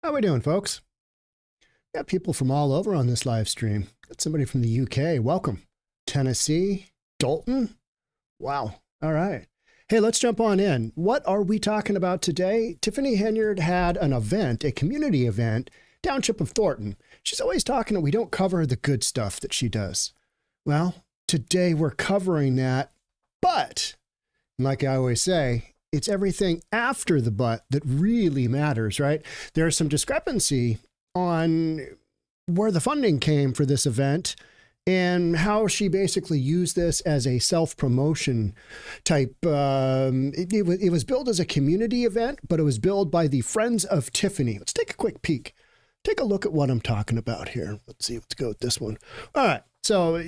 How we doing, folks? Got people from all over on this live stream. Got somebody from the UK. Welcome. Tennessee, Dolton. Wow. All right. Hey, let's jump on in. What are we talking about today? Tiffany Henyard had an event, a community event, Township of Thornton. She's always talking that we don't cover the good stuff that she does. Well, today we're covering that, but like I always say, it's everything after the but that really matters, right? There's some discrepancy on where the funding came for this event and how she basically used this as a self-promotion type. It was billed as a community event, but it was billed by the Friends of Tiffany. Let's take a quick peek. Take a look at what I'm talking about here. Let's see. Let's go with this one. All right. So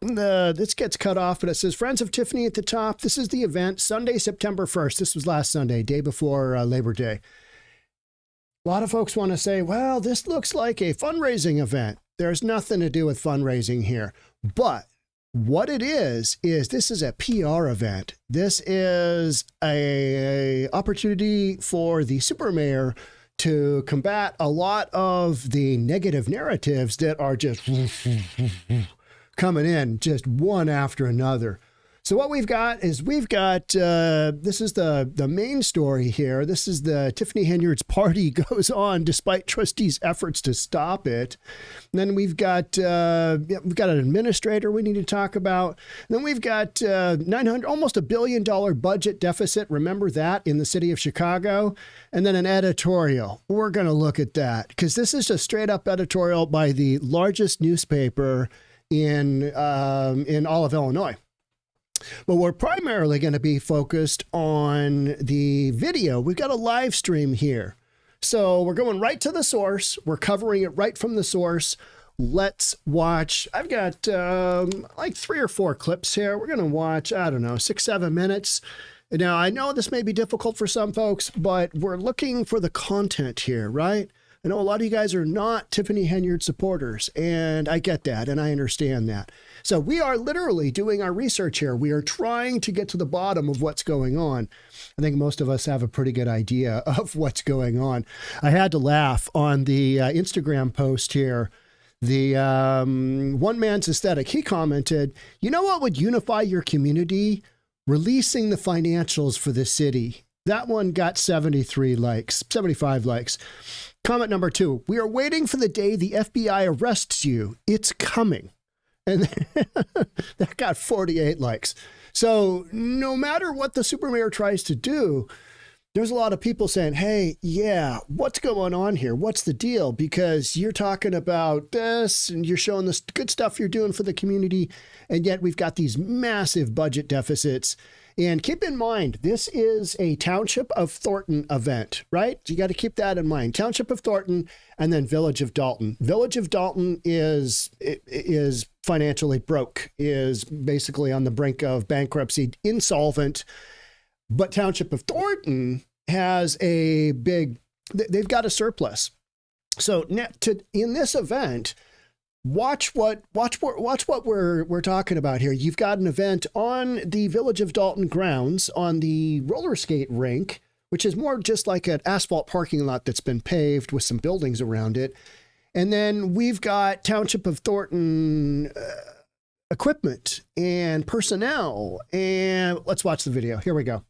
this gets cut off, but it says Friends of Tiffany at the top. This is the event, Sunday, September 1st. This was last Sunday, day before Labor Day. A lot of folks want to say, well, this looks like a fundraising event. There's nothing to do with fundraising here. But what it is this is a PR event. This is a opportunity for the super mayor to combat a lot of the negative narratives that are just coming in just one after another. So what we've got is this is the main story here. This is the Tiffany Henyard's party goes on despite trustees' efforts to stop it. And then we've got an administrator we need to talk about. And then we've got almost $1 billion budget deficit. Remember that in the city of Chicago. And then an editorial. We're going to look at that because this is a straight up editorial by the largest newspaper in all of Illinois. But we're primarily going to be focused on the video. We've got a live stream here. So we're going right to the source. We're covering it right from the source. Let's watch. I've got like 3 or 4 clips here. We're going to watch, I don't know, 6, 7 minutes. Now, I know this may be difficult for some folks, but we're looking for the content here, right? I know a lot of you guys are not Tiffany Henyard supporters, and I get that, and I understand that. So we are literally doing our research here. We are trying to get to the bottom of what's going on. I think most of us have a pretty good idea of what's going on. I had to laugh on the Instagram post here. The one man's aesthetic, he commented, you know what would unify your community? Releasing the financials for the city. That one got 75 likes. Comment number 2, we are waiting for the day the FBI arrests you. It's coming. And that got 48 likes. So no matter what the super mayor tries to do, there's a lot of people saying, hey, yeah, what's going on here? What's the deal? Because you're talking about this and you're showing this good stuff you're doing for the community. And yet we've got these massive budget deficits. And keep in mind, this is a Township of Thornton event, right? You got to keep that in mind. Township of Thornton and then Village of Dolton. Village of Dolton is financially broke, is basically on the brink of bankruptcy, insolvent. But Township of Thornton has they've got a surplus. So in this event, watch what we're talking about here. You've got an event on the Village of Dolton grounds on the roller skate rink, which is more just like an asphalt parking lot that's been paved with some buildings around it. And then we've got Township of Thornton equipment and personnel. And let's watch the video. Here we go.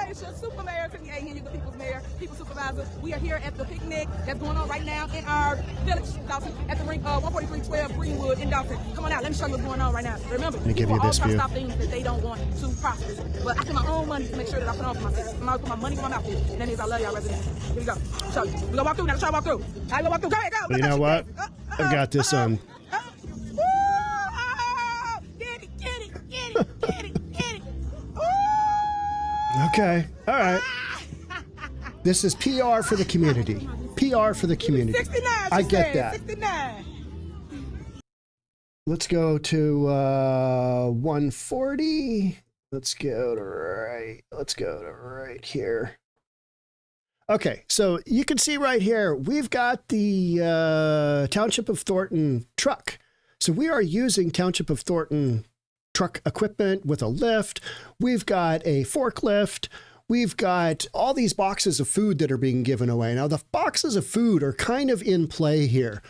It's your super mayor, Tiffany Henyard, the people's mayor, people's supervisor. We are here at the picnic that's going on right now in our village, Dolton, at the rink, 14312 Greenwood in Dolton. Come on out, let me show you what's going on right now. Remember, people are all trying to stop things that they don't want to prosper. But I put my own money to make sure that I put on for myself. I'm going to put my money where my mouth is. And that means I love y'all residents. Here we go. Show you. We're going to walk through now. Let's try to walk through. All right, we'll walk through. Go ahead, go. But you know what? I've got this on. Get it, get it, get it, get it, get it. Okay. All right. This is PR for the community. PR for the community. 69. I get that. 69. Let's go to 140. Let's go to right here. Okay, so you can see right here, we've got the Township of Thornton truck. So we are using Township of Thornton truck equipment with a lift. We've got a forklift. We've got all these boxes of food that are being given away. Now, the boxes of food are kind of in play here.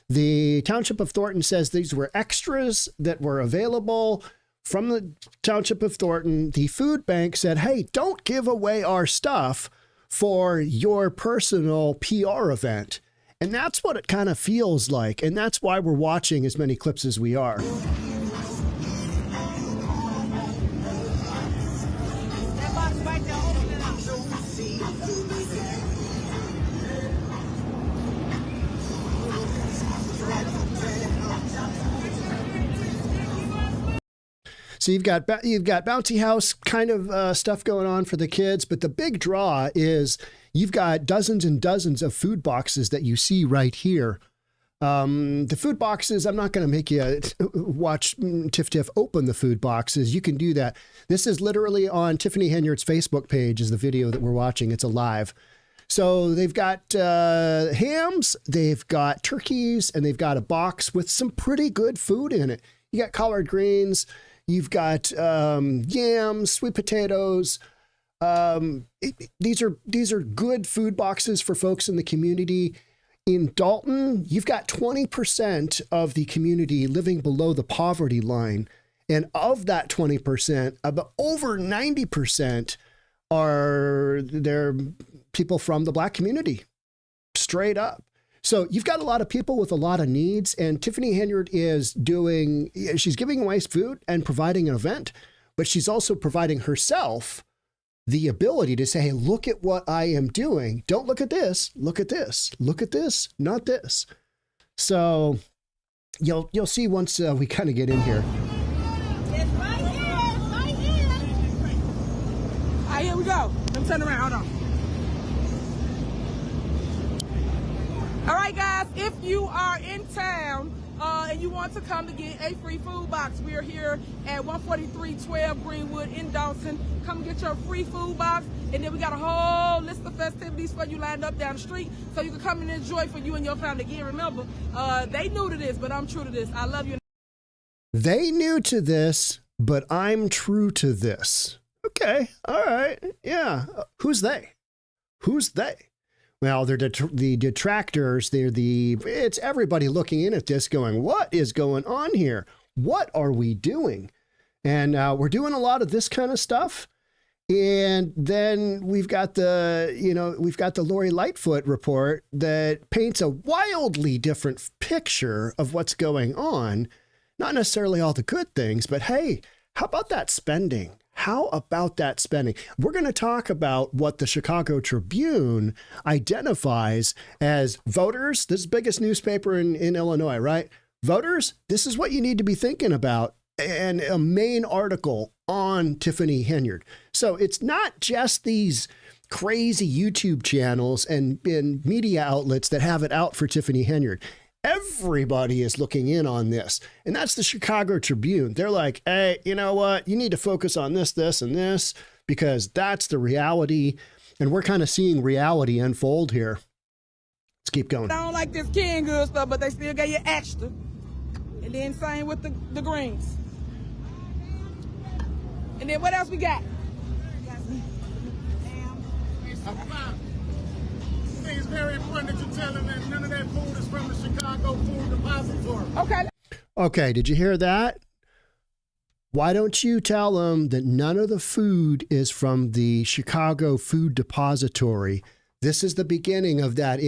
The Township of Thornton says these were extras that were available from the Township of Thornton. The food bank said, hey, don't give away our stuff for your personal PR event. And that's what it kind of feels like. And that's why we're watching as many clips as we are. So you've got bouncy house kind of stuff going on for the kids, but the big draw is you've got dozens and dozens of food boxes that you see right here. The food boxes, I'm not going to make you watch Tiff open the food boxes. You can do that. This is literally on Tiffany Henyard's Facebook page is the video that we're watching. It's alive. So they've got hams, they've got turkeys, and they've got a box with some pretty good food in it. You got collard greens. You've got yams, sweet potatoes. These are good food boxes for folks in the community. In Dolton, you've got 20% of the community living below the poverty line. And of that 20%, about over 90% they're people from the Black community, straight up. So you've got a lot of people with a lot of needs, and Tiffany Henyard she's giving away food and providing an event, but she's also providing herself the ability to say, hey, look at what I am doing. Don't look at this. Look at this. Look at this, not this. So you'll see once we kind of get in here. It's right here. It's right here. All right, here we go. Let me turn around. Hold on. All right, guys, if you are in town and you want to come to get a free food box, we are here at 14312 Greenwood in Dolton. Come get your free food box, and then we got a whole list of festivities for you lined up down the street so you can come and enjoy for you and your family. Again, remember, they new to this, but I'm true to this. I love you. They new to this, but I'm true to this. Okay, all right, yeah. Who's they? Who's they? Well, they're the detractors. It's everybody looking in at this going, what is going on here? What are we doing? And we're doing a lot of this kind of stuff. And then we've got the Lori Lightfoot report that paints a wildly different picture of what's going on. Not necessarily all the good things, but hey, how about that spending? How about that spending? We're going to talk about what the Chicago Tribune identifies as voters. This is the biggest newspaper in Illinois, right? Voters, this is what you need to be thinking about. And a main article on Tiffany Henyard. So it's not just these crazy YouTube channels and media outlets that have it out for Tiffany Henyard. Everybody is looking in on this. And that's the Chicago Tribune. They're like, hey, you know what? You need to focus on this, this, and this, because that's the reality. And we're kind of seeing reality unfold here. Let's keep going. I don't like this canned good stuff, but they still got you extra. And then same with the greens. And then what else we got? I think it's very important that you tell them that none of that food is from the Chicago Food Depository. Okay. Okay, did you hear that? Why don't you tell them that none of the food is from the Chicago Food Depository? This is the beginning of that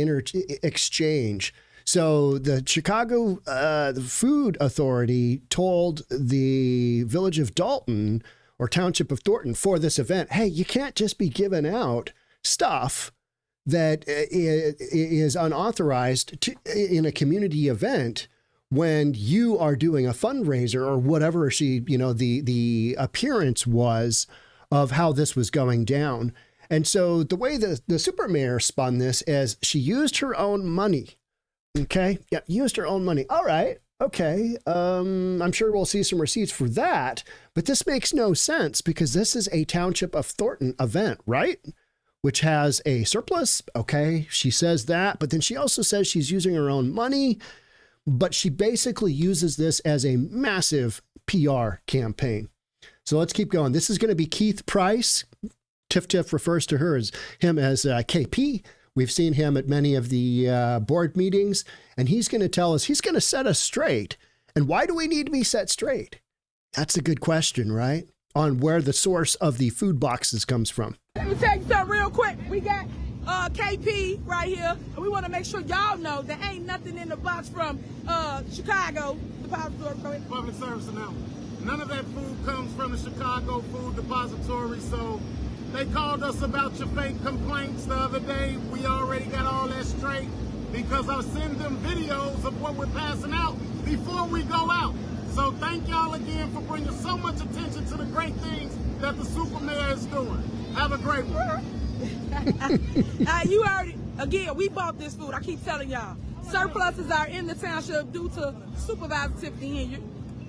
exchange. So the Chicago the Food Authority told the Village of Dolton or Township of Thornton for this event, hey, you can't just be giving out stuff that is unauthorized in a community event when you are doing a fundraiser or whatever the appearance was of how this was going down. And so the way the super mayor spun this is she used her own money. Okay. Yeah. Used her own money. All right. Okay. I'm sure we'll see some receipts for that, but this makes no sense because this is a Township of Thornton event, right? Which has a surplus. Okay. She says that, but then she also says she's using her own money. but she basically uses this as a massive PR campaign. So let's keep going. This is going to be Keith Price. Tiff refers to him as KP. We've seen him at many of the board meetings, and he's going to tell us, he's going to set us straight. And why do we need to be set straight? That's a good question, right? On where the source of the food boxes comes from. Let me tell you something real quick. We got KP right here, and we want to make sure y'all know there ain't nothing in the box from Chicago Depository. Public service announcement. None of that food comes from the Chicago Food Depository, so they called us about your fake complaints the other day. We already got all that straight because I send them videos of what we're passing out before we go out. So thank y'all again for bringing so much attention to the great things that the super mayor is doing. Have a great one. You already, again, we bought this food. I keep telling y'all. Surpluses are in the township due to Supervisor Tiffany Henyard.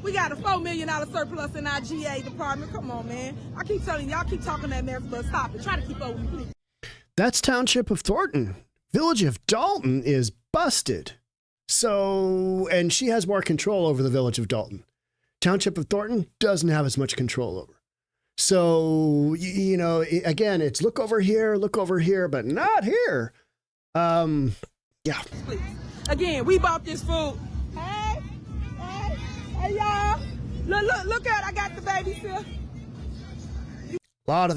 We got a $4 million surplus in our GA department. Come on, man. I keep telling y'all, keep talking that mess, but stop it. Try to keep up with me, please. That's Township of Thornton. Village of Dolton is busted. So, and she has more control over the Village of Dolton. Township of Thornton doesn't have as much control over. So, you know, again, it's look over here, but not here. Yeah. Please. Again, we bought this food. Hey, y'all. Look at it. I got the baby still. A lot of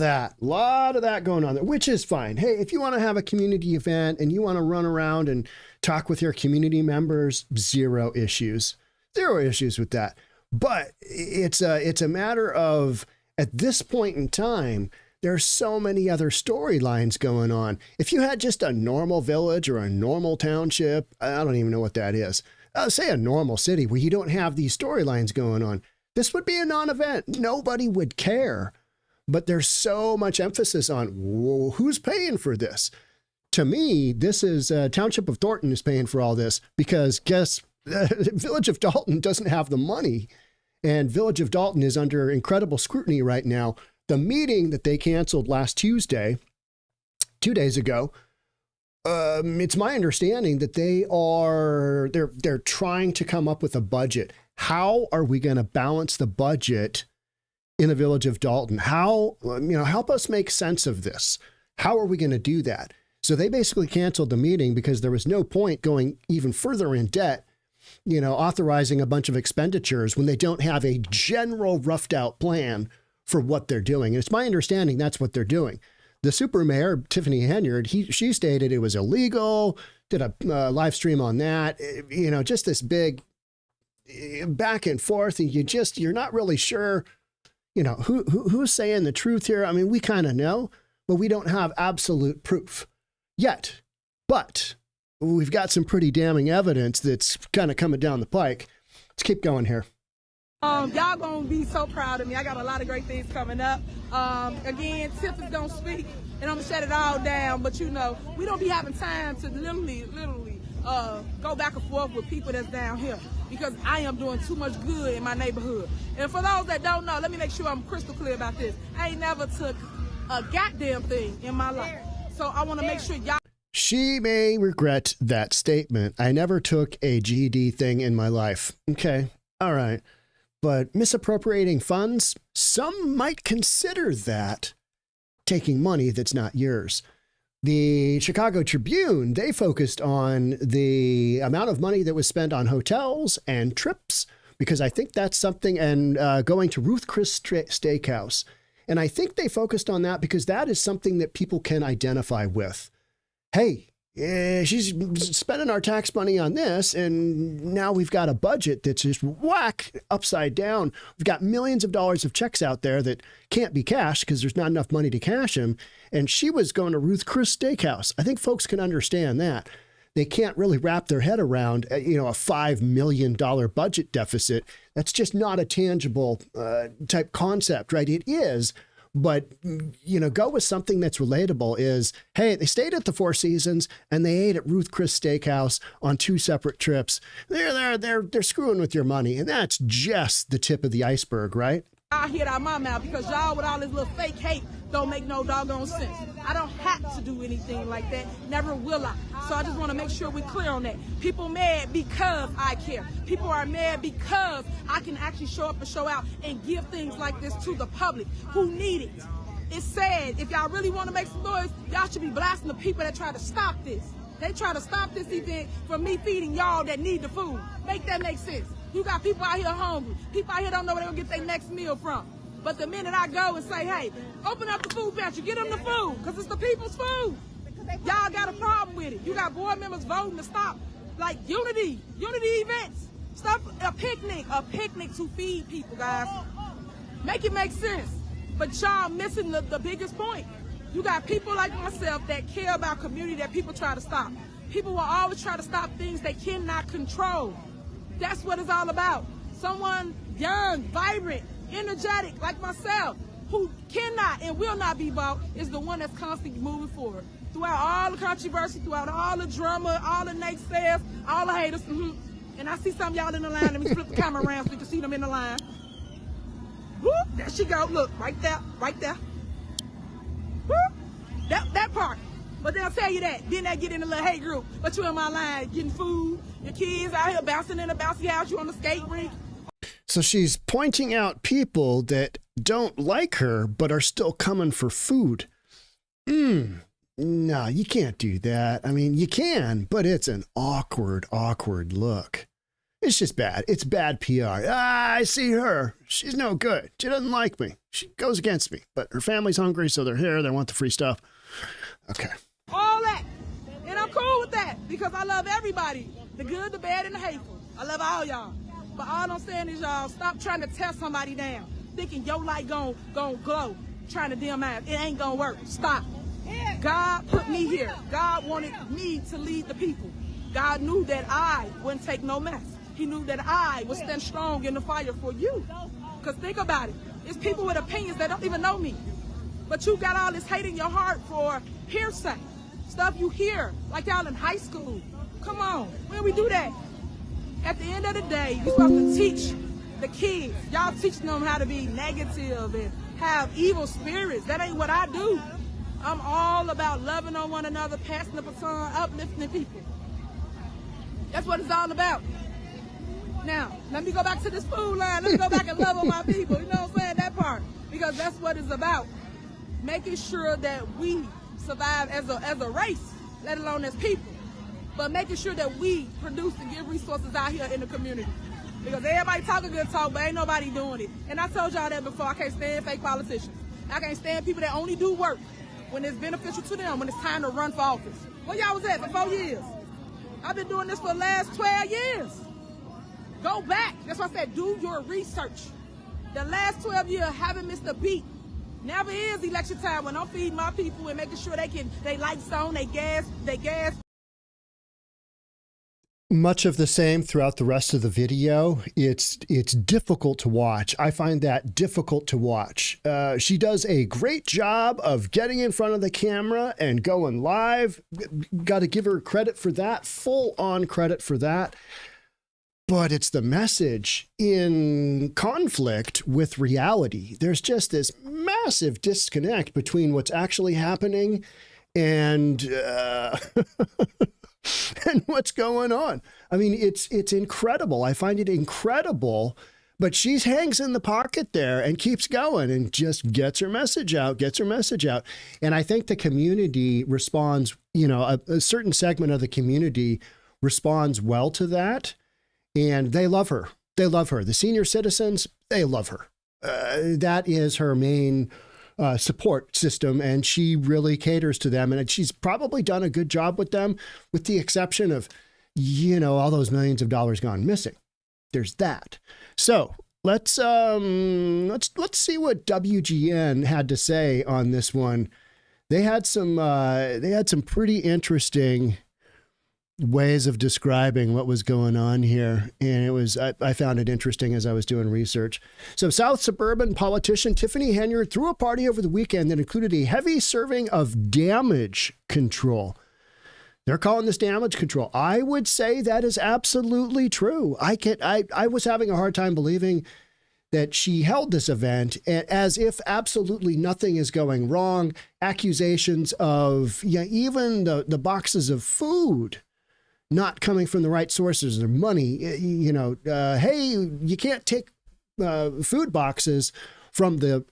that going on there, which is fine. Hey, if you want to have a community event and you want to run around and talk with your community members, zero issues with that. But it's a matter of, at this point in time, there's so many other storylines going on. If you had just a normal village or a normal township, I don't even know what that is. Say a normal city where you don't have these storylines going on, this would be a non-event. Nobody would care. But there's so much emphasis on who's paying for this. To me, this is Township of Thornton is paying for all this because Village of Dolton doesn't have the money, and Village of Dolton is under incredible scrutiny right now. The meeting that they canceled last Tuesday, 2 days ago, it's my understanding that they're trying to come up with a budget. How are we going to balance the budget in the Village of Dolton? How, help us make sense of this. How are we going to do that? So they basically canceled the meeting because there was no point going even further in debt, authorizing a bunch of expenditures when they don't have a general roughed out plan for what they're doing. And it's my understanding that's what they're doing. The super mayor, Tiffany Henyard, she stated it was illegal, did a live stream on that, just this big back and forth. And you're not really sure, who's saying the truth here. I mean, we kind of know, but we don't have absolute proof yet. But we've got some pretty damning evidence that's kind of coming down the pike. Let's keep going here. Y'all gonna be so proud of me. I got a lot of great things coming up. Again, Tiff is gonna speak, and I'm gonna shut it all down. But we don't be having time to literally go back and forth with people that's down here because I am doing too much good in my neighborhood. And for those that don't know, let me make sure I'm crystal clear about this. I ain't never took a goddamn thing in my life. So I want to make sure y'all. She may regret that statement. I never took a GED thing in my life. Okay. All right. But misappropriating funds, some might consider that taking money that's not yours. The Chicago Tribune, they focused on the amount of money that was spent on hotels and trips, because I think that's something, and going to Ruth Chris Steakhouse. And I think they focused on that because that is something that people can identify with. Hey, she's spending our tax money on this, and now we've got a budget that's just whack upside down. We've got millions of dollars of checks out there that can't be cashed because there's not enough money to cash them. And she was going to Ruth Chris Steakhouse. I think folks can understand that. They can't really wrap their head around, a $5 million budget deficit. That's just not a tangible type concept, right? It is. But, go with something that's relatable is, hey, they stayed at the Four Seasons and they ate at Ruth Chris Steakhouse on 2 separate trips. They're screwing with your money. And that's just the tip of the iceberg, right? I hear it out of my mouth because y'all with all this little fake hate don't make no doggone sense. I don't have to do anything like that. Never will I. So I just want to make sure we're clear on that. People mad because I care. People are mad because I can actually show up and show out and give things like this to the public who need it. It's sad. If y'all really want to make some noise, y'all should be blasting the people that try to stop this. They try to stop this event from me feeding y'all that need the food. Make that make sense. You got people out here hungry. People out here don't know where they're going to get their next meal from. But the minute I go and say, hey, open up the food pantry, get them the food, because it's the people's food. Y'all got a problem with it. You got board members voting to stop, like, unity events. Stop a picnic to feed people, guys. Make it make sense. But y'all missing the biggest point. You got people like myself that care about community that people try to stop. People will always try to stop things they cannot control. That's what it's all about. Someone young, vibrant, energetic like myself who cannot and will not be bought is the one that's constantly moving forward. Throughout all the controversy, throughout all the drama, all the naysayers, all the haters. And I see some of y'all in the line. Let me flip the camera around so you can see them in the line. Whoop, there she go. Look, right there, right there. Whoop, that part. But they'll tell you that. Then they get in a little hate group. But you in my line getting food. Your kids out here bouncing in a bouncy house. You on the skate rink. So she's pointing out people that don't like her, but are still coming for food. No, you can't do that. I mean, you can, but it's an awkward look. It's just bad. It's bad PR. I see her. She's no good. She doesn't like me. She goes against me, but her family's hungry, so they're here. They want the free stuff. Okay. All that. And I'm cool with that because I love everybody. The good, the bad, and the hateful. I love all y'all. But all I'm saying is y'all stop trying to tear somebody down, thinking your light gon' glow, trying to dim mine. It ain't gonna work. Stop. God put me here. God wanted me to lead the people. God knew that I wouldn't take no mess. He knew that I would stand strong in the fire for you. Because think about it. It's people with opinions that don't even know me. But you got all this hate in your heart for hearsay. Stuff you hear, like y'all in high school. Come on. When we do that? At the end of the day, you're supposed to teach the kids. Y'all teaching them how to be negative and have evil spirits. That ain't what I do. I'm all about loving on one another, passing the baton, uplifting people. That's what it's all about. Now, let me go back to this food line. Let me go back and love on my people. You know what I'm saying? That part. Because that's what it's about. Making sure that we survive as a race, let alone as people. But making sure that we produce and give resources out here in the community. Because everybody talk a good talk, but ain't nobody doing it. And I told y'all that before. I can't stand fake politicians. I can't stand people that only do work when it's beneficial to them, when it's time to run for office. Where y'all was at for 4 years? I've been doing this for the last 12 years. Go back. That's why I said do your research. The last 12 years, haven't missed a beat. Never is election time when I'm feeding my people and making sure they lights on, they gas. Much of the same throughout the rest of the video. It's difficult to watch. I find that difficult to watch. She does a great job of getting in front of the camera and going live. Got to give her credit for that, full on credit for that. But it's the message in conflict with reality. There's just this massive disconnect between what's actually happening and and what's going on. I mean, it's incredible. I find it incredible, but she hangs in the pocket there and keeps going and just gets her message out. And I think the community responds, a certain segment of the community responds well to that. And they love her. The senior citizens, they love her. That is her main support system, and she really caters to them. And she's probably done a good job with them, with the exception of, all those millions of dollars gone missing. There's that. So let's see what WGN had to say on this one. They had some pretty interesting ways of describing what was going on here. And I found it interesting as I was doing research. So South suburban politician Tiffany Henyard threw a party over the weekend that included a heavy serving of damage control. They're calling this damage control. I would say that is absolutely true. I was having a hard time believing that she held this event as if absolutely nothing is going wrong. Accusations of even the boxes of food not coming from the right sources or money. Hey, you can't take food boxes from the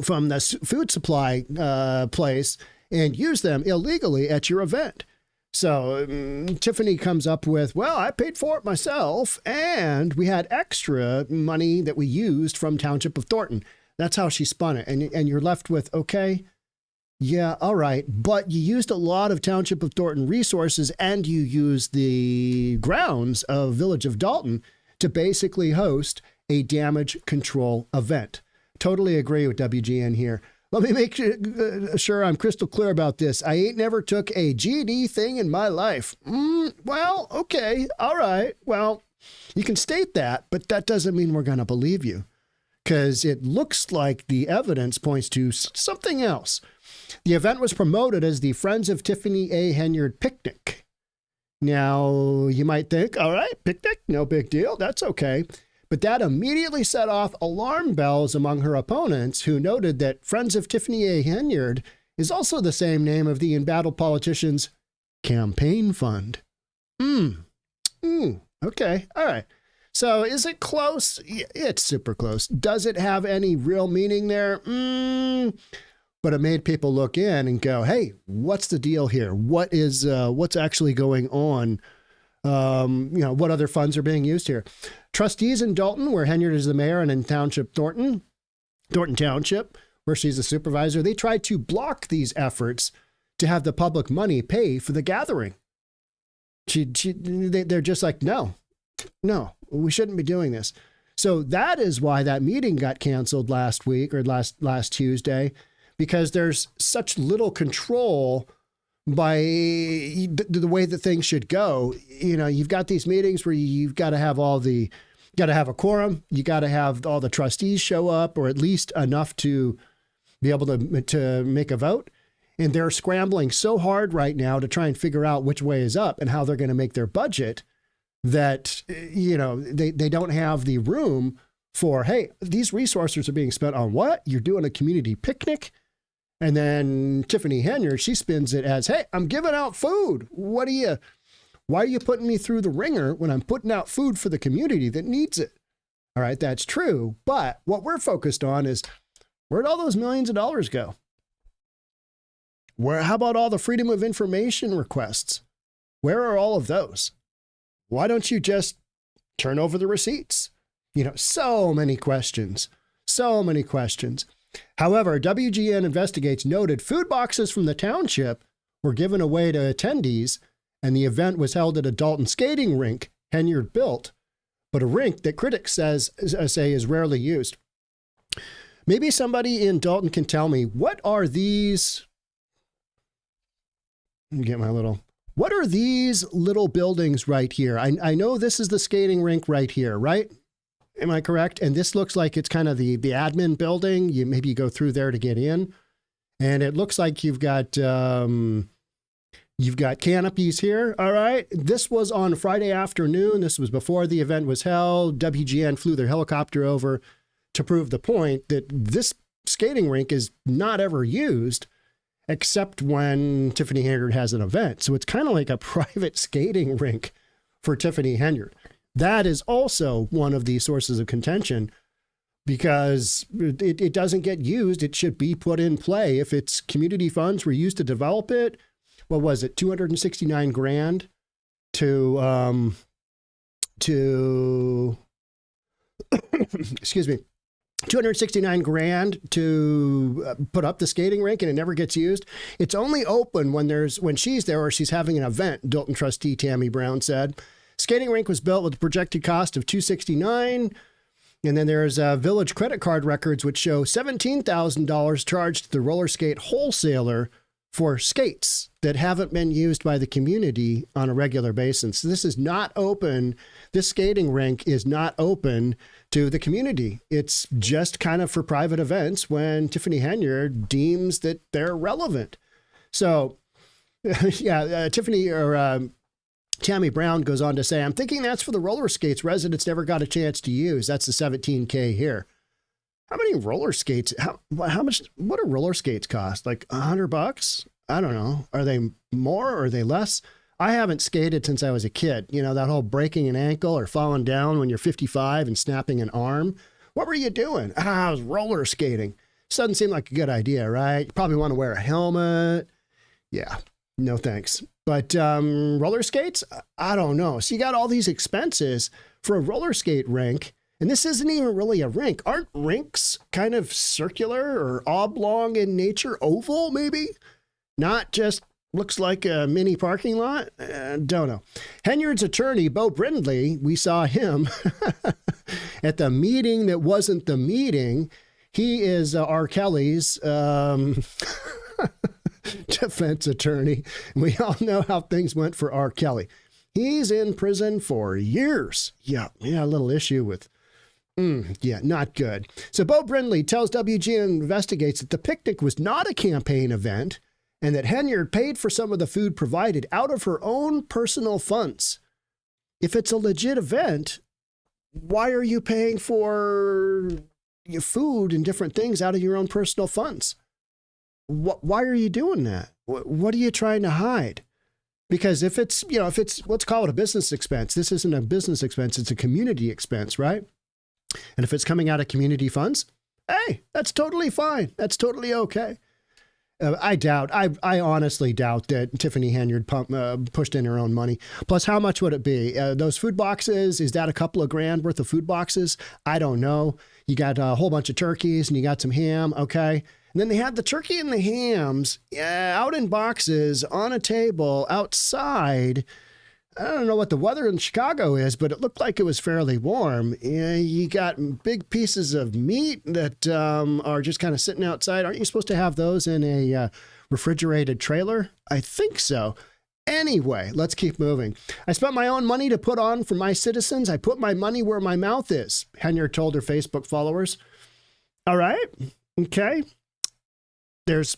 food supply place and use them illegally at your event. So Tiffany comes up with, well, I paid for it myself, and we had extra money that we used from Township of Thornton. That's how she spun it. And you're left with, okay, yeah, all right. But you used a lot of Township of Thornton resources, and you used the grounds of Village of Dolton to basically host a damage control event. Totally agree with WGN here. Let me make sure I'm crystal clear about this. I ain't never took a GD thing in my life. Well, okay, all right. Well, you can state that, but that doesn't mean we're going to believe you, because it looks like the evidence points to something else. The event was promoted as the Friends of Tiffany A. Henyard Picnic. Now, you might think, all right, picnic, no big deal. That's okay. But that immediately set off alarm bells among her opponents, who noted that Friends of Tiffany A. Henyard is also the same name of the embattled politician's campaign fund. Okay. All right. So is it close? It's super close. Does it have any real meaning there? But it made people look in and go, hey, what's the deal here? What's actually going on? What other funds are being used here? Trustees in Dolton, where Henyard is the mayor, and in Thornton Township, where she's a supervisor, they tried to block these efforts to have the public money pay for the gathering. They're just like, no, we shouldn't be doing this. So that is why that meeting got canceled last week, or last Tuesday, because there's such little control by the way that things should go. You've got these meetings where you've got to have a quorum. You got to have all the trustees show up, or at least enough to be able to make a vote. And they're scrambling so hard right now to try and figure out which way is up and how they're going to make their budget, that, they don't have the room for, hey, these resources are being spent on what? You're doing a community picnic? And then Tiffany Henyard, she spins it as, hey, I'm giving out food. Why are you putting me through the ringer when I'm putting out food for the community that needs it? All right, that's true. But what we're focused on is, where'd all those millions of dollars go? How about all the freedom of information requests? Where are all of those? Why don't you just turn over the receipts? So many questions. However, WGN Investigates noted food boxes from the township were given away to attendees, and the event was held at a Dolton skating rink Henyard built, but a rink that critics say is rarely used. Maybe somebody in Dolton can tell me, what are these? What are these little buildings right here? I know this is the skating rink right here, right? Am I correct? And this looks like it's kind of the admin building. Maybe you go through there to get in, and it looks like you've got canopies here. All right. This was on Friday afternoon. This was before the event was held. WGN flew their helicopter over to prove the point that this skating rink is not ever used except when Tiffany Henyard has an event. So it's kind of like a private skating rink for Tiffany Henyard. That is also one of the sources of contention, because it doesn't get used. It should be put in play. If it's community funds were used to develop it, what was it, $269,000 to excuse me, $269,000 to put up the skating rink, and it never gets used. It's only open when she's there or she's having an event, Dolton trustee Tammy Brown said. Skating rink was built with a projected cost of $269,000. And then there's village credit card records, which show $17,000 charged to the roller skate wholesaler for skates that haven't been used by the community on a regular basis. This is not open. This skating rink is not open to the community. It's just kind of for private events when Tiffany Henyard deems that they're relevant. So, yeah, Tammy Brown goes on to say, I'm thinking that's for the roller skates residents never got a chance to use. That's the $17K here. How many roller skates? How much? What do roller skates cost? Like $100? I don't know. Are they more or are they less? I haven't skated since I was a kid. You know, that whole breaking an ankle or falling down when you're 55 and snapping an arm. What were you doing? I was roller skating. This doesn't seem like a good idea, right? You probably want to wear a helmet. Yeah, no thanks. But roller skates, I don't know. So you got all these expenses for a roller skate rink, and this isn't even really a rink. Aren't rinks kind of circular or oblong in nature? Oval, maybe? Not just looks like a mini parking lot? Don't know. Henyard's attorney, Bo Brindley, we saw him at the meeting that wasn't the meeting. He is R. Kelly's defense attorney. We all know how things went for R. Kelly. He's in prison for years. Yeah, a little issue with, not good. So Bo Brindley tells WGN Investigates that the picnic was not a campaign event and that Henyard paid for some of the food provided out of her own personal funds. If it's a legit event, why are you paying for your food and different things out of your own personal funds? Why are you doing that? What are you trying to hide? Because if it's, let's call it a business expense. This isn't a business expense. It's a community expense, right? And if it's coming out of community funds, hey, that's totally fine. That's totally okay. I honestly doubt that Tiffany Henyard pushed in her own money. Plus, how much would it be? Those food boxes, is that a couple of grand worth of food boxes? I don't know. You got a whole bunch of turkeys and you got some ham. Okay. And then they had the turkey and the hams out in boxes on a table outside. I don't know what the weather in Chicago is, but it looked like it was fairly warm. You got big pieces of meat that are just kind of sitting outside. Aren't you supposed to have those in a refrigerated trailer? I think so. Anyway, let's keep moving. I spent my own money to put on for my citizens. I put my money where my mouth is, Henyard told her Facebook followers. All right. Okay. There's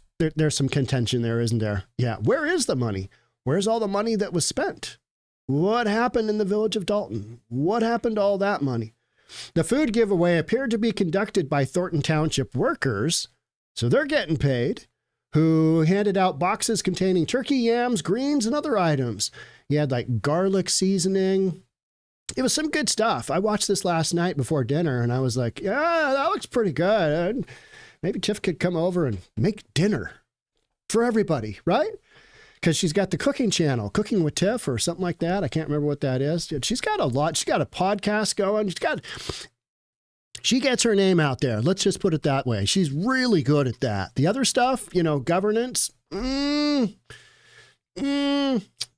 some contention there, isn't there? Yeah. Where is the money? Where's all the money that was spent? What happened in the village of Dolton? What happened to all that money? The food giveaway appeared to be conducted by Thornton Township workers, so they're getting paid, who handed out boxes containing turkey, yams, greens, and other items. You had like garlic seasoning. It was some good stuff. I watched this last night before dinner, and I was like, yeah, that looks pretty good. Maybe Tiff could come over and make dinner for everybody, right? Because she's got the cooking channel, Cooking with Tiff or something like that. I can't remember what that is. She's got a lot. She's got a podcast going. She gets her name out there. Let's just put it that way. She's really good at that. The other stuff, governance. Yeah.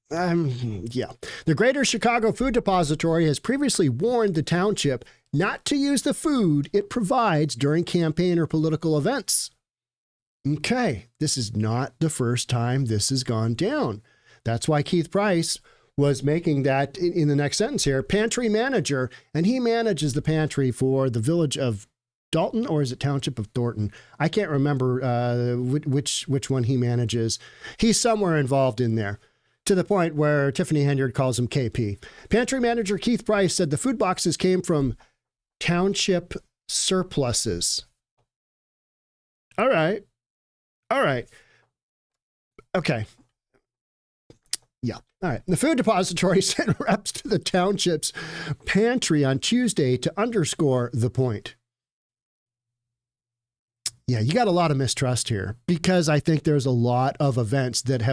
The Greater Chicago Food Depository has previously warned the township not to use the food it provides during campaign or political events. Okay, this is not the first time this has gone down. That's why Keith Price was making that in the next sentence here, pantry manager, and he manages the pantry for the village of Dolton, or is it Township of Thornton? I can't remember which one he manages. He's somewhere involved in there, to the point where Tiffany Henyard calls him KP. Pantry manager Keith Price said the food boxes came from township surpluses. All right. Okay. Yeah. All right. The food depository sent reps to the township's pantry on Tuesday to underscore the point. Yeah, you got a lot of mistrust here, because I think there's a lot of events that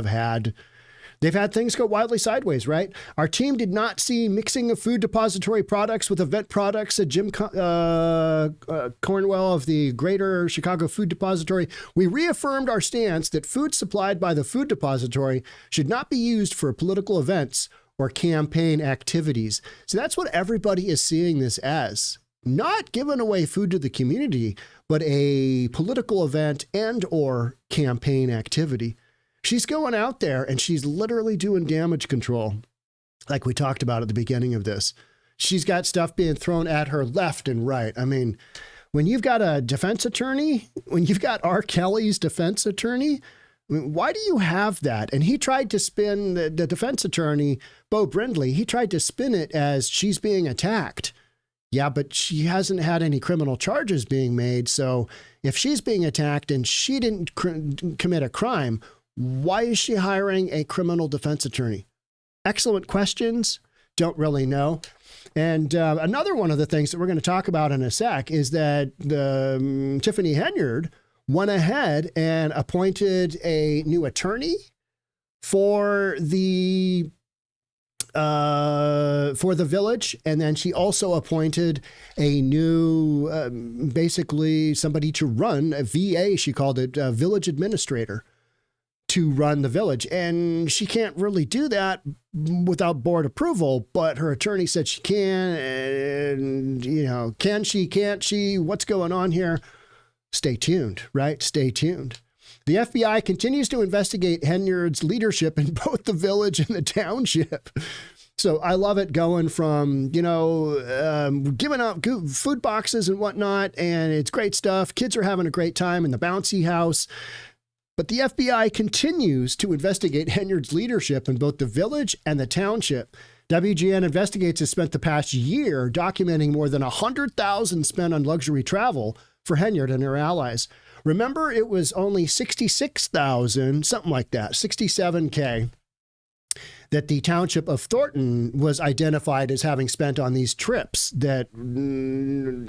they've had things go wildly sideways, right? Our team did not see mixing of food depository products with event products, said Jim Cornwell of the Greater Chicago Food Depository. We reaffirmed our stance that food supplied by the food depository should not be used for political events or campaign activities. So that's what everybody is seeing this as. Not giving away food to the community, but a political event and or campaign activity. She's going out there and she's literally doing damage control, like we talked about at the beginning of this. She's got stuff being thrown at her left and right. I mean, when you've got a defense attorney, when you've got R. Kelly's defense attorney, I mean, why do you have that? And he tried to spin the defense attorney, Bo Brindley, he tried to spin it as she's being attacked. Yeah, but she hasn't had any criminal charges being made. So if she's being attacked and she didn't commit a crime, why is she hiring a criminal defense attorney? Excellent questions. Don't really know. And another one of the things that we're going to talk about in a sec is that Tiffany Henyard went ahead and appointed a new attorney for the village. And then she also appointed a new, basically somebody to run a VA. She called it a village administrator to run the village. And she can't really do that without board approval, but her attorney said she can. And, you know, can she, can't she? What's going on here? Stay tuned, right? Stay tuned. The FBI continues to investigate Henyard's leadership in both the village and the township. So I love it, going from, you know, giving out food boxes and whatnot, and it's great stuff. Kids are having a great time in the bouncy house. But the FBI continues to investigate Henyard's leadership in both the village and the township. WGN Investigates has spent the past year documenting more than $100,000 spent on luxury travel for Henyard and her allies. Remember, it was only $66,000, something like that, $67K, that the township of Thornton was identified as having spent on these trips that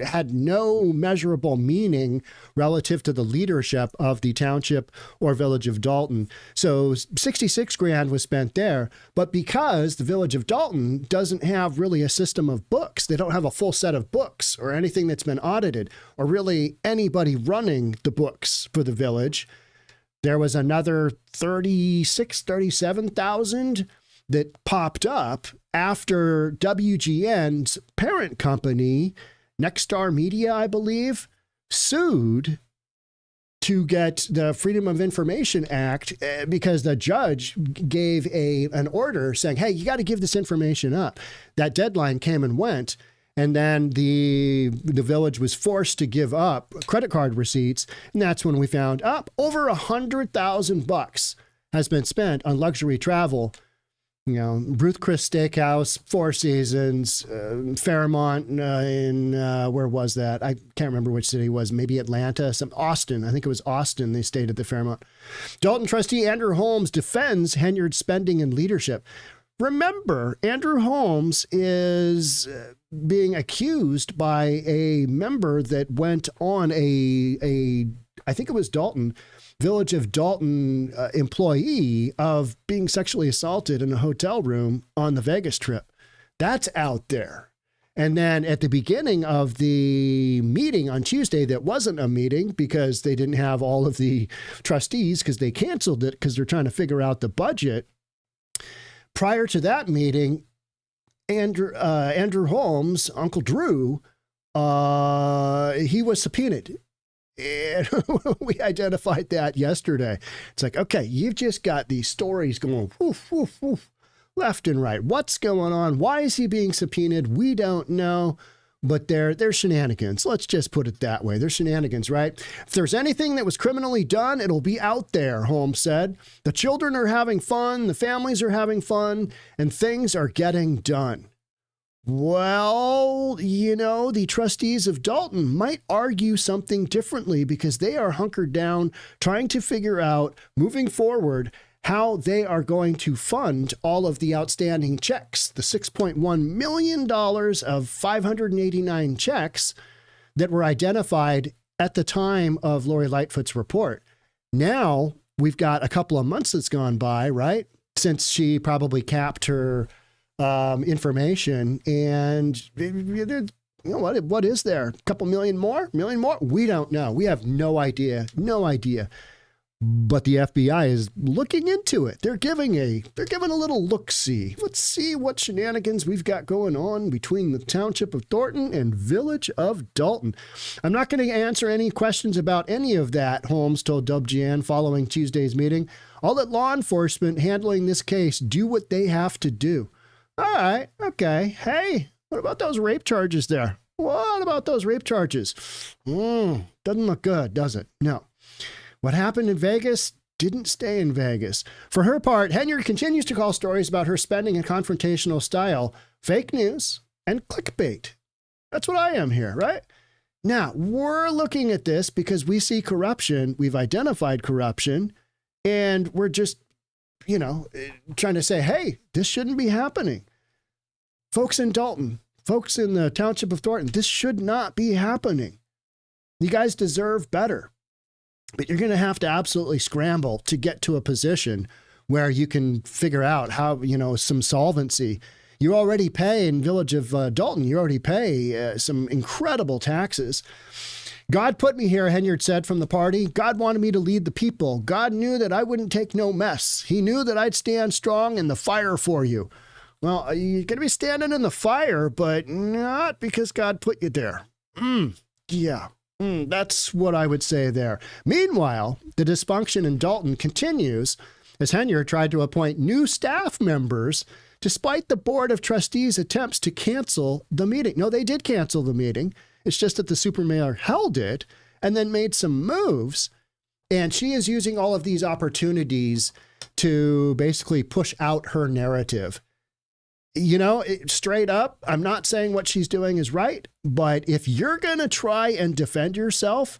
had no measurable meaning relative to the leadership of the township or village of Dolton. So 66 grand was spent there, but because the village of Dolton doesn't have really a system of books, they don't have a full set of books or anything that's been audited, or really anybody running the books for the village, there was another 37,000 that popped up after WGN's parent company, Nexstar Media, I believe, sued to get the Freedom of Information Act because the judge gave an order saying, hey, you got to give this information up. That deadline came and went. And then the village was forced to give up credit card receipts. And that's when we found over $100,000 has been spent on luxury travel. You know, Ruth Chris Steakhouse, Four Seasons, Fairmont in, where was that? I can't remember which city it was, maybe Atlanta, Austin. I think it was Austin. They stayed at the Fairmont. Dolton trustee Andrew Holmes defends Henyard's spending and leadership. Remember, Andrew Holmes is being accused by a member that went on I think it was Dolton, Village of Dolton employee, of being sexually assaulted in a hotel room on the Vegas trip. That's out there. And then at the beginning of the meeting on Tuesday, that wasn't a meeting because they didn't have all of the trustees because they canceled it because they're trying to figure out the budget. Prior to that meeting, Andrew Holmes, Uncle Drew, he was subpoenaed. And we identified that yesterday. It's like, okay, you've just got these stories going woof, woof, woof, left and right. What's going on? Why is he being subpoenaed? We don't know, but they're shenanigans. Let's just put it that way. They're shenanigans, right? If there's anything that was criminally done, it'll be out there, Holmes said. The children are having fun, the families are having fun, and things are getting done. Well, you know, the trustees of Dolton might argue something differently because they are hunkered down trying to figure out, moving forward, how they are going to fund all of the outstanding checks, the $6.1 million of 589 checks that were identified at the time of Lori Lightfoot's report. Now, we've got a couple of months that's gone by, right, since she probably capped her information, and you know what is there? A couple million more? We don't know. We have no idea. But the FBI is looking into it. They're giving a little look-see. Let's see what shenanigans we've got going on between the township of Thornton and village of Dolton. I'm not going to answer any questions about any of that, Holmes told WGN following Tuesday's meeting. I'll let law enforcement handling this case do what they have to do. All right. Okay. Hey, what about those rape charges there? What about those rape charges? Doesn't look good, does it? No. What happened in Vegas didn't stay in Vegas. For her part, Henyard continues to call stories about her spending and confrontational style fake news and clickbait. That's what I am here, right? Now, we're looking at this because we see corruption, we've identified corruption, and we're just, trying to say, hey, this shouldn't be happening. Folks in Dolton, folks in the township of Thornton, this should not be happening. You guys deserve better. But you're going to have to absolutely scramble to get to a position where you can figure out how, some solvency. You already pay in Village of Dolton, you already pay some incredible taxes. God put me here, Henyard said from the party. God wanted me to lead the people. God knew that I wouldn't take no mess. He knew that I'd stand strong in the fire for you. Well, you're going to be standing in the fire, but not because God put you there. That's what I would say there. Meanwhile, the dysfunction in Dolton continues as Henyard tried to appoint new staff members despite the Board of Trustees' attempts to cancel the meeting. No, they did cancel the meeting. It's just that the supermayor held it and then made some moves. And she is using all of these opportunities to basically push out her narrative. Straight up, I'm not saying what she's doing is right, but if you're going to try and defend yourself,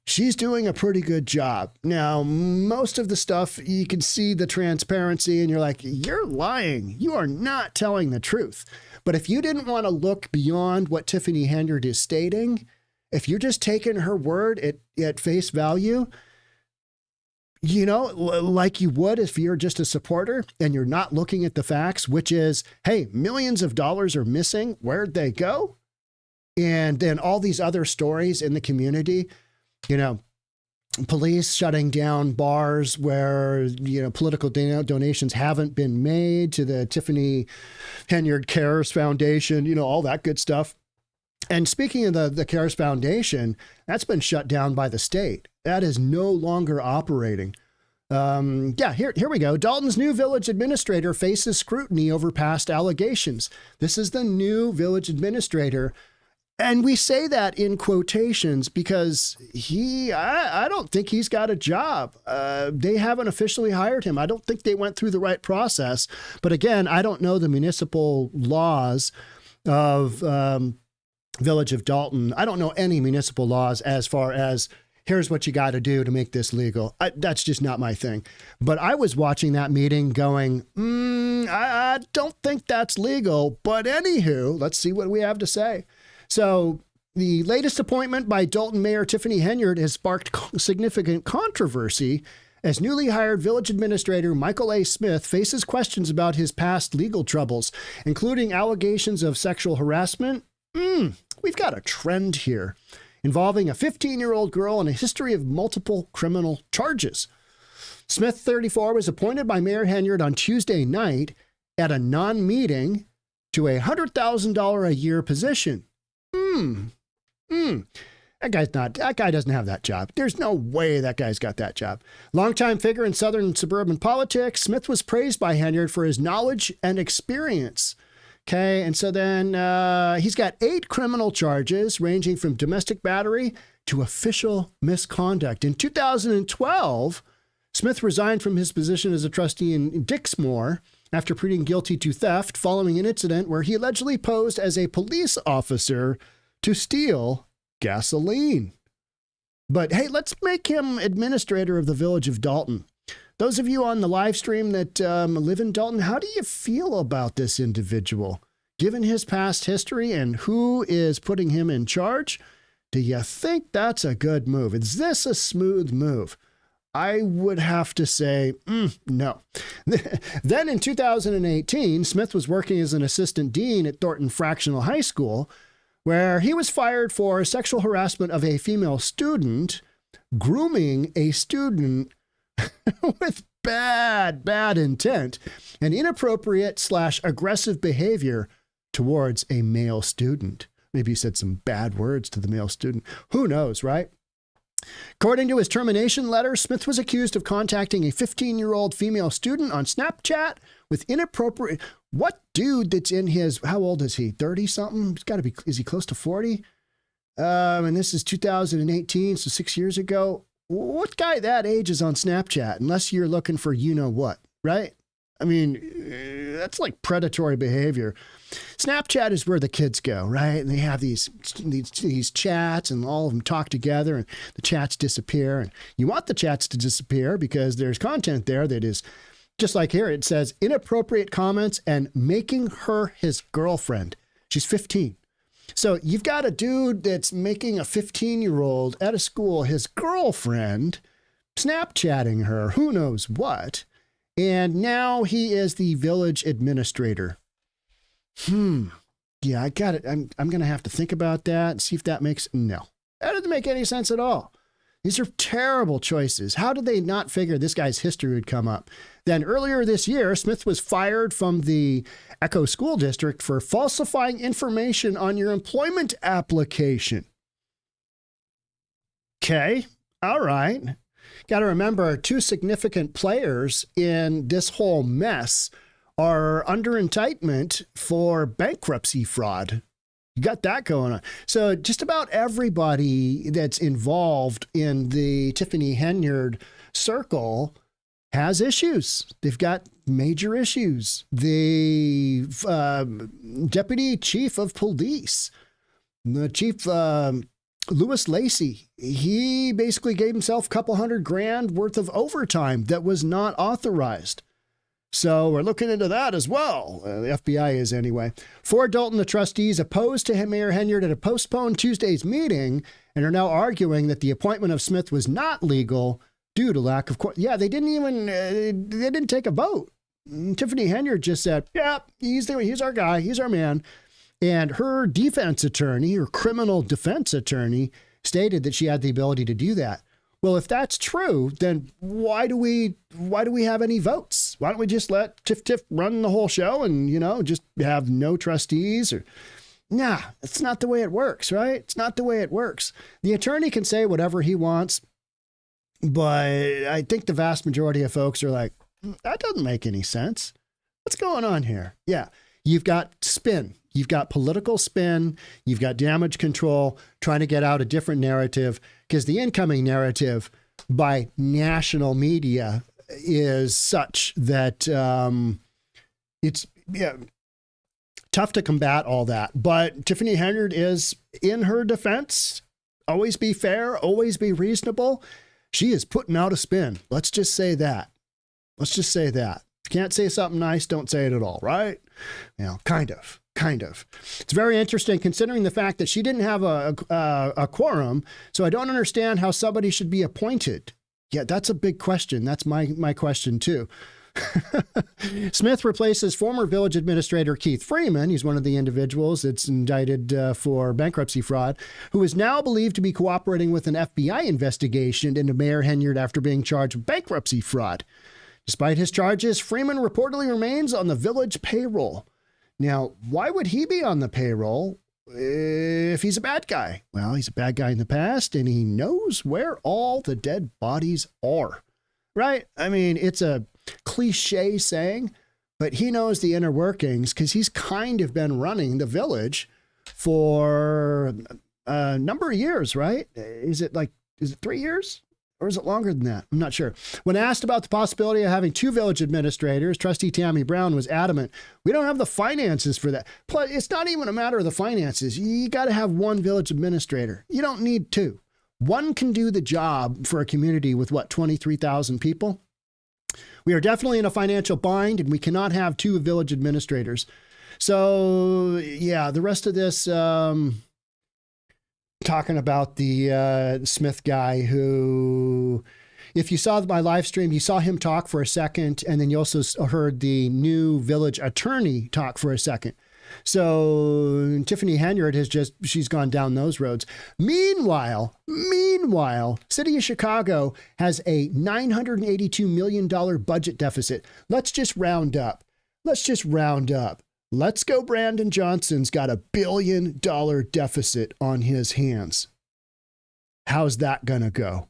she's doing a pretty good job. Now, most of the stuff, you can see the transparency and you're like, you're lying. You are not telling the truth. But if you didn't want to look beyond what Tiffany Henyard is stating, if you're just taking her word at face value, like you would if you're just a supporter and you're not looking at the facts, which is, hey, millions of dollars are missing. Where'd they go? And then all these other stories in the community, police shutting down bars where, political donations haven't been made to the Tiffany Henyard Cares Foundation, all that good stuff. And speaking of the Cares Foundation, that's been shut down by the state. That is no longer operating. Here we go. Dolton's new village administrator faces scrutiny over past allegations. This is the new village administrator. And we say that in quotations because I don't think he's got a job. They haven't officially hired him. I don't think they went through the right process. But again, I don't know the municipal laws of Village of Dolton. I don't know any municipal laws as far as here's what you got to do to make this legal. That's just not my thing. But I was watching that meeting going, I don't think that's legal. But anywho, let's see what we have to say. So the latest appointment by Dolton Mayor Tiffany Henyard has sparked significant controversy as newly hired village administrator Michael A. Smith faces questions about his past legal troubles, including allegations of sexual harassment. We've got a trend here involving a 15-year-old girl and a history of multiple criminal charges. Smith, 34, was appointed by Mayor Henyard on Tuesday night at a non-meeting to a $100,000 a year position. That guy doesn't have that job. There's no way that guy's got that job. Longtime figure in Southern suburban politics, Smith was praised by Henyard for his knowledge and experience. Okay, and so then he's got 8 criminal charges ranging from domestic battery to official misconduct. In 2012, Smith resigned from his position as a trustee in Dixmoor after pleading guilty to theft following an incident where he allegedly posed as a police officer to steal gasoline. But hey, let's make him administrator of the Village of Dolton. Those of you on the live stream that live in Dolton, how do you feel about this individual? Given his past history and who is putting him in charge, do you think that's a good move? Is this a smooth move? I would have to say, no. Then in 2018, Smith was working as an assistant dean at Thornton Fractional High School, where he was fired for sexual harassment of a female student, grooming a student with bad intent and inappropriate/aggressive behavior towards a male student. Maybe he said some bad words to the male student. Who knows, right? According to his termination letter, Smith was accused of contacting a 15-year-old female student on Snapchat with inappropriate... What dude that's in his... How old is he? 30-something? He's got to be... Is he close to 40? And this is 2018, so 6 years ago. what guy that age is on Snapchat unless you're looking for you know what, right? I mean, that's like predatory behavior. Snapchat is where the kids go, right? And they have these chats and all of them talk together and the chats disappear. And you want the chats to disappear because there's content there that is just like here. It says inappropriate comments and making her his girlfriend. She's 15. So you've got a dude that's making a 15-year-old at a school his girlfriend, Snapchatting her, who knows what. And now he is the village administrator. Yeah, I got it. I'm going to have to think about that and see if that makes, no, that doesn't make any sense at all. These are terrible choices. How did they not figure this guy's history would come up? Then earlier this year, Smith was fired from the Echo School District for falsifying information on your employment application. Okay. All right. Got to remember, two significant players in this whole mess are under indictment for bankruptcy fraud. You got that going on. So just about everybody that's involved in the Tiffany Henyard circle has issues. They've got major issues. The deputy chief of police, the chief, Louis Lacey, he basically gave himself a couple $100,000 worth of overtime that was not authorized. So we're looking into that as well. The FBI is anyway. For Dolton, the trustees opposed to Mayor Henyard at a postponed Tuesday's meeting and are now arguing that the appointment of Smith was not legal due to lack of yeah, they didn't take a vote. Tiffany Henyard just said, yeah, he's our guy. He's our man. And her defense attorney, her criminal defense attorney, stated that she had the ability to do that. Well, if that's true, then why do we have any votes? Why don't we just let Tiff run the whole show and, just have no trustees? Or nah, it's not the way it works, right? It's not the way it works. The attorney can say whatever he wants, but I think the vast majority of folks are like, that doesn't make any sense. What's going on here? Yeah, you've got spin. You've got political spin, you've got damage control, trying to get out a different narrative, because the incoming narrative by national media is such that it's tough to combat all that. But Tiffany Henyard is, in her defense, always be fair, always be reasonable. She is putting out a spin. Let's just say that. Let's just say that. If you can't say something nice, don't say it at all, right? Kind of. It's very interesting considering the fact that she didn't have a quorum. So I don't understand how somebody should be appointed. Yeah, that's a big question. That's my question too. Smith replaces former village administrator Keith Freeman. He's one of the individuals that's indicted for bankruptcy fraud, who is now believed to be cooperating with an FBI investigation into Mayor Henyard after being charged with bankruptcy fraud. Despite his charges, Freeman reportedly remains on the village payroll. Now, why would he be on the payroll if he's a bad guy? Well, he's a bad guy in the past, and he knows where all the dead bodies are, right? I mean, it's a cliche saying, but he knows the inner workings because he's kind of been running the village for a number of years, right? Is it 3 years? Or is it longer than that? I'm not sure. When asked about the possibility of having two village administrators, Trustee Tammy Brown was adamant, we don't have the finances for that. Plus, it's not even a matter of the finances. You got to have one village administrator. You don't need two. One can do the job for a community with 23,000 people. We are definitely in a financial bind and we cannot have two village administrators. So yeah, the rest of this, talking about the Smith guy who, if you saw my live stream, you saw him talk for a second, and then you also heard the new village attorney talk for a second. So Tiffany Henyard she's gone down those roads. Meanwhile, City of Chicago has a $982 million budget deficit. Let's just round up. Let's go. Brandon Johnson's got $1 billion deficit on his hands. How's that going to go?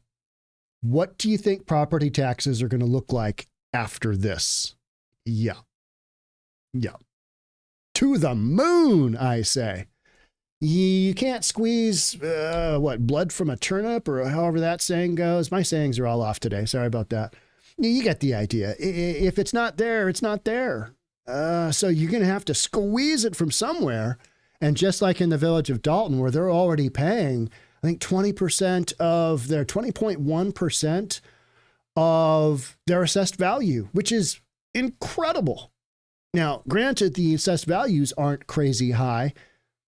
What do you think property taxes are going to look like after this? Yeah. To the moon, I say. You can't squeeze, blood from a turnip, or however that saying goes. My sayings are all off today. Sorry about that. You get the idea. If it's not there, it's not there. So you're going to have to squeeze it from somewhere. And just like in the village of Dolton, where they're already paying, I think 20% of their 20.1% of their assessed value, which is incredible. Now, granted, the assessed values aren't crazy high,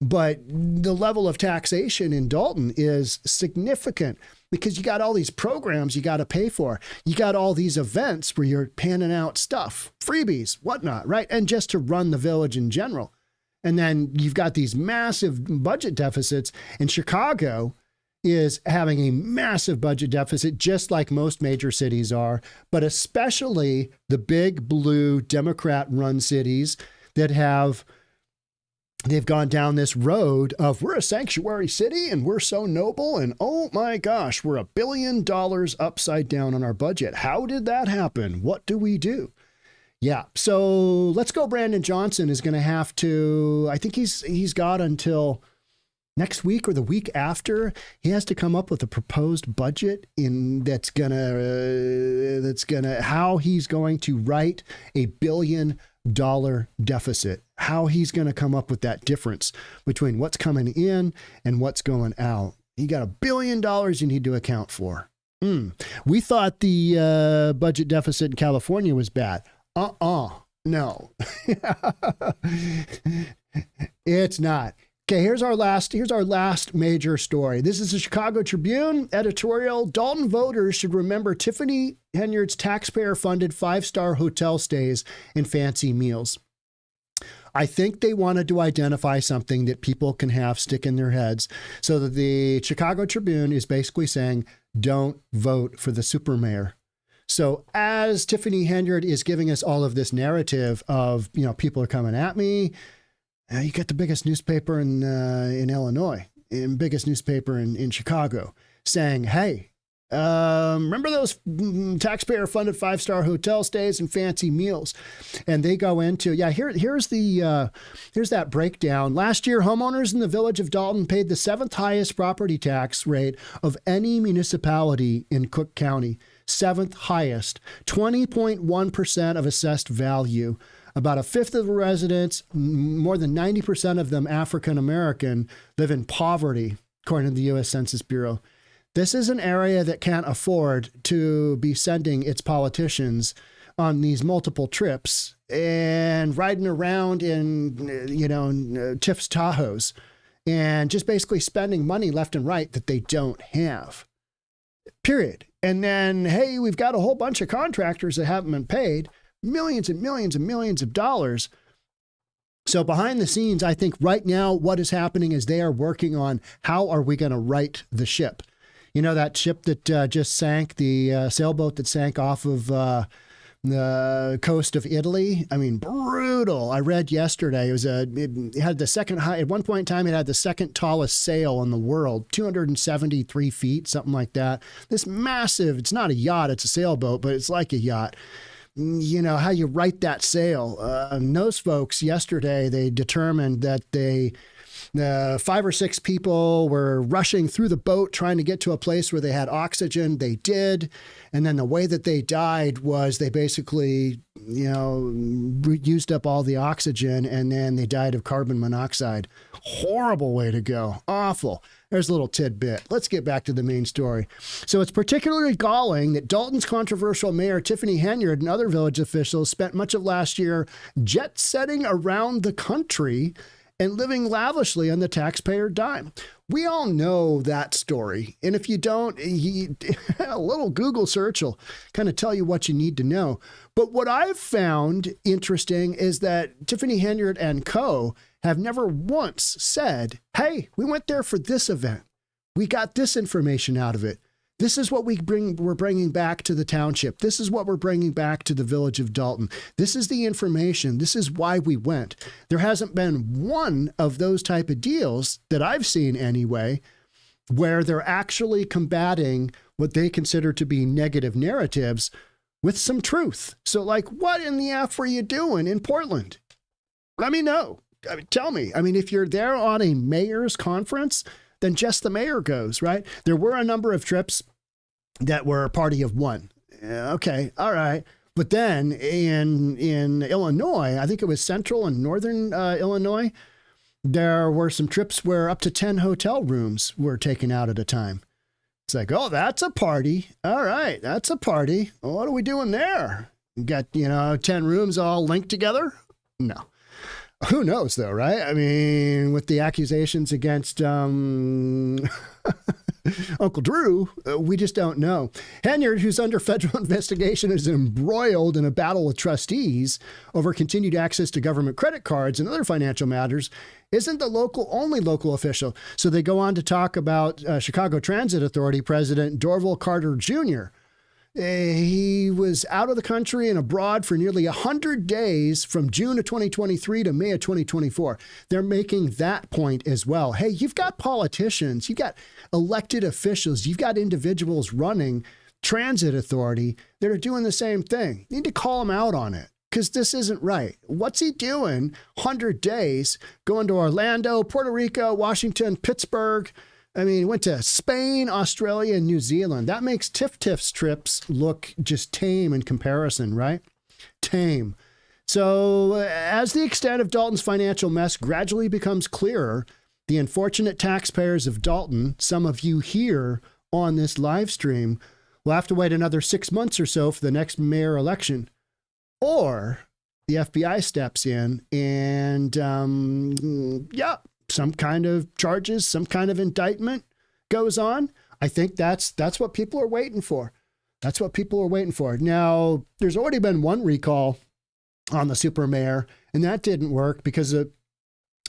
but the level of taxation in Dolton is significant because you got all these programs you got to pay for. You got all these events where you're panning out stuff, freebies, whatnot, right? And just to run the village in general. And then you've got these massive budget deficits. And Chicago is having a massive budget deficit, just like most major cities are, but especially the big blue Democrat-run cities that they've gone down this road of we're a sanctuary city and we're so noble and oh my gosh, we're $1 billion upside down on our budget. How did that happen? What do we do? Yeah. So let's go. Brandon Johnson is going to have to, I think he's got until next week or the week after. He has to come up with a proposed budget that's gonna how he's going to write a $1 billion deficit, how he's going to come up with that difference between what's coming in and what's going out. You got $1 billion you need to account for. We thought the budget deficit in California was bad. No, it's not. Okay, here's our last major story. This is the Chicago Tribune editorial. Dolton voters should remember Tiffany Henyard's taxpayer-funded 5-star hotel stays and fancy meals. I think they wanted to identify something that people can have stick in their heads, so that the Chicago Tribune is basically saying, don't vote for the supermayor. So as Tiffany Henyard is giving us all of this narrative of, people are coming at me, you get the biggest newspaper in Illinois, and biggest newspaper in Chicago saying, hey, remember those taxpayer-funded 5-star hotel stays and fancy meals? And they go into, here's that breakdown. Last year, homeowners in the village of Dolton paid the 7th highest property tax rate of any municipality in Cook County. 7th highest, 20.1% of assessed value. About a fifth of the residents, more than 90% of them African-American, live in poverty, according to the U.S. Census Bureau. This is an area that can't afford to be sending its politicians on these multiple trips and riding around in, Tiff's Tahoes and just basically spending money left and right that they don't have. Period. And then, hey, we've got a whole bunch of contractors that haven't been paid millions and millions and millions of dollars. So behind the scenes, I think right now what is happening is they are working on how are we going to right the ship. That ship that just sank, the sailboat that sank off of the coast of Italy. I mean, brutal. I read yesterday, it had the second high, at one point in time, it had the second tallest sail in the world, 273 feet, something like that. This massive, it's not a yacht, it's a sailboat, but it's like a yacht. How you right that sail. Those folks yesterday, they determined that 5 or 6 people were rushing through the boat trying to get to a place where they had oxygen. They did. And then the way that they died was they basically, used up all the oxygen and then they died of carbon monoxide. Horrible way to go. Awful. There's a little tidbit. Let's get back to the main story. So it's particularly galling that Dolton's controversial mayor, Tiffany Henyard, and other village officials spent much of last year jet setting around the country and living lavishly on the taxpayer dime. We all know that story. And if you don't, a little Google search will kind of tell you what you need to know. But what I've found interesting is that Tiffany Henyard and co. have never once said, hey, we went there for this event. We got this information out of it. This is what we're bringing back to the township. This is what we're bringing back to the village of Dolton. This is the information. This is why we went. There hasn't been one of those type of deals that I've seen anyway, where they're actually combating what they consider to be negative narratives with some truth. So what in the F were you doing in Portland? Let me know. I mean, tell me. I mean, if you're there on a mayor's conference, then just the mayor goes, right? There were a number of trips that were a party of one. Okay, all right. But then in Illinois, I think it was central and northern Illinois, there were some trips where up to 10 hotel rooms were taken out at a time. It's like, oh, that's a party. All right, that's a party. Well, what are we doing there? You got, 10 rooms all linked together? No. Who knows, though, right? I mean, with the accusations against Uncle Drew, we just don't know. Henyard, who's under federal investigation, is embroiled in a battle with trustees over continued access to government credit cards and other financial matters, isn't the only local official. So they go on to talk about Chicago Transit Authority President Dorval Carter Jr. He was out of the country and abroad for nearly 100 days from June of 2023 to May of 2024. They're making that point as well. Hey, you've got politicians, you've got elected officials, you've got individuals running transit authority that are doing the same thing. You need to call them out on it because this isn't right. What's he doing 100 days going to Orlando, Puerto Rico, Washington, Pittsburgh? I mean, he went to Spain, Australia, and New Zealand. That makes Tiff's trips look just tame in comparison, right? Tame. So as the extent of Dolton's financial mess gradually becomes clearer, the unfortunate taxpayers of Dolton, some of you here on this live stream, will have to wait another 6 months or so for the next mayor election. Or the FBI steps in and, some kind of charges, some kind of indictment goes on. I think that's what people are waiting for. That's what people are waiting for. Now, there's already been one recall on the super mayor, and that didn't work because it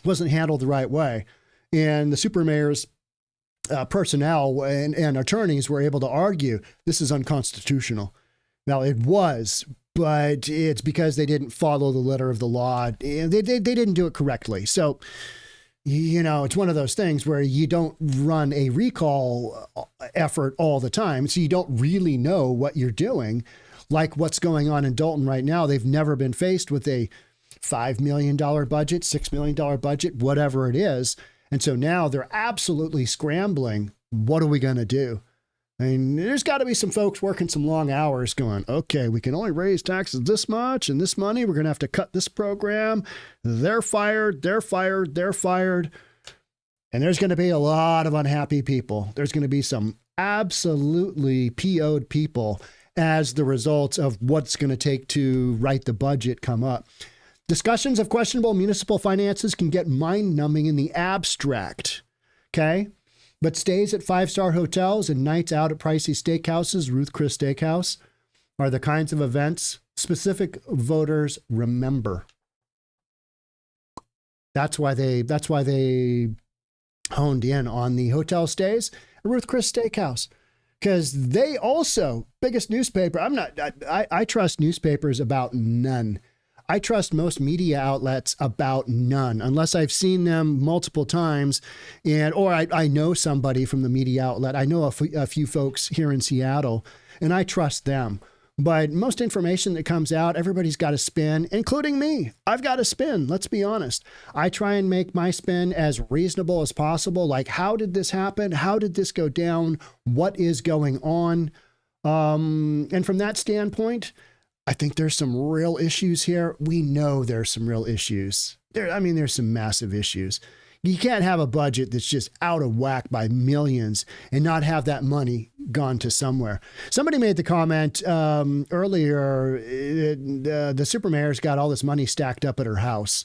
wasn't handled the right way. And the super mayor's personnel and attorneys were able to argue this is unconstitutional. Now, it was, but it's because they didn't follow the letter of the law. They didn't do it correctly. So, it's one of those things where you don't run a recall effort all the time. So you don't really know what you're doing. Like what's going on in Dolton right now. They've never been faced with a $5 million budget, $6 million budget, whatever it is. And so now they're absolutely scrambling. What are we going to do? I mean, there's got to be some folks working some long hours going, okay, we can only raise taxes this much and this money. We're going to have to cut this program. They're fired. They're fired. They're fired. And there's going to be a lot of unhappy people. There's going to be some absolutely PO'd people as the results of what's going to take to write the budget come up. Discussions of questionable municipal finances can get mind-numbing in the abstract. Okay? But stays at five-star hotels and nights out at pricey steakhouses, Ruth Chris Steakhouse, are the kinds of events specific voters remember. That's why they honed in on the hotel stays at Ruth Chris Steakhouse, because they also, biggest newspaper. I trust newspapers about none. I trust most media outlets about none, unless I've seen them multiple times, or I know somebody from the media outlet. I know a few folks here in Seattle, and I trust them. But most information that comes out, everybody's got a spin, including me. I've got a spin, let's be honest. I try and make my spin as reasonable as possible. Like, how did this happen? How did this go down? What is going on? And from that standpoint, I think there's some real issues here. We know there's some real issues. There's some massive issues. You can't have a budget that's just out of whack by millions and not have that money gone to somewhere. Somebody made the comment earlier, the supermayor's got all this money stacked up at her house.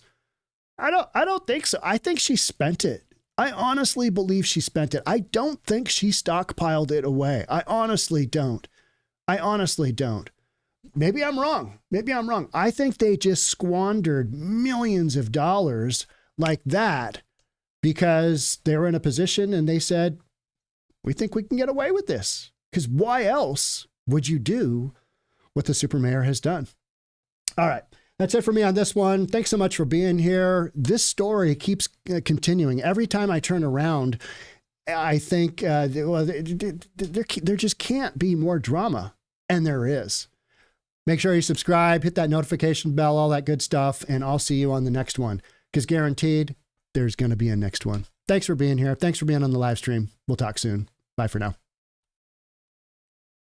I don't think so. I think she spent it. I honestly believe she spent it. I don't think she stockpiled it away. I honestly don't. Maybe I'm wrong. I think they just squandered millions of dollars like that because they're in a position and they said, we think we can get away with this. Because why else would you do what the supermayor has done? All right. That's it for me on this one. Thanks so much for being here. This story keeps continuing. Every time I turn around, I think, there just can't be more drama. And there is. Make sure you subscribe, hit that notification bell, all that good stuff, and I'll see you on the next one. because guaranteed there's going to be a next one. Thanks for being here. Thanks for being on the live stream. We'll talk soon. Bye for now.